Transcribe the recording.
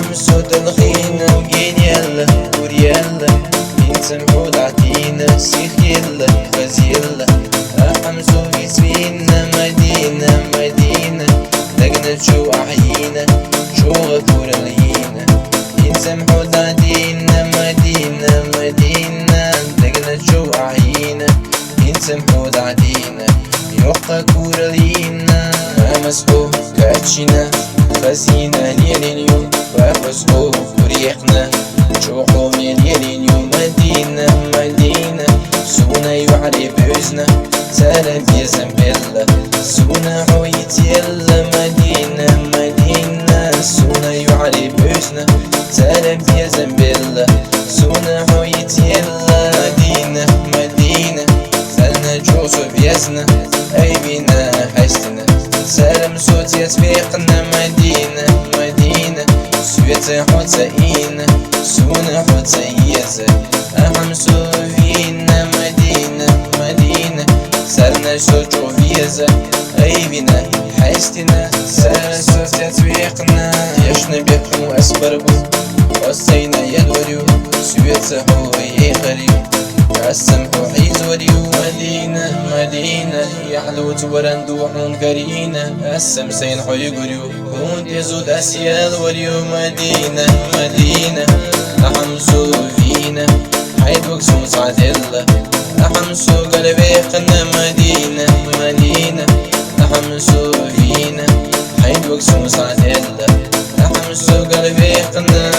حمسو دلخينا جين يلا ور يلا ينسمحو دعتينا سيخ يلا غاز يلا حمسو يسفينا مدينة مدينة لقنا شو أحيينا شو غفور لينا ينسمحو دعتينا مدينة مدينة لقنا شو أحيينا ينسمحو دعتينا يوقع كور لينا مسحو كاتشينا خزينة ليلينيو وفسحو وريقنا شوقو ليلينيو مدينة مدينة سونا يعري بوزنا سلام يا زنبلة سونا عويت يلا مدينة مدينة سونا يعري بوزنا سلام يا زنبلة سونا عويت يلا مدينة مدينة سلنا جوسو بيزنا أي بينا حشتنا سلام صوت يسبقنا مدينة مدينة سويت حسينة سونا حسيزة أحمسو فينا مدينة مدينة سلنا صوت فيزة أي بينا حشتنا سلام صوت يسبقنا يشنا بيكو أسبربو وصينا يدوريو سويت حو يخريو السمح حيز وريو مدينة مدينة يحلو ورندوحون قرينة السمسين حي قريو هون يزود أسيال وريو مدينة مدينة أحمسو فينا حيد وقسو صعدلة أحمسو قلبي قنا مدينة مدينة أحمسو فينا حيد وقسو صعدلة أحمسو قلبي قنا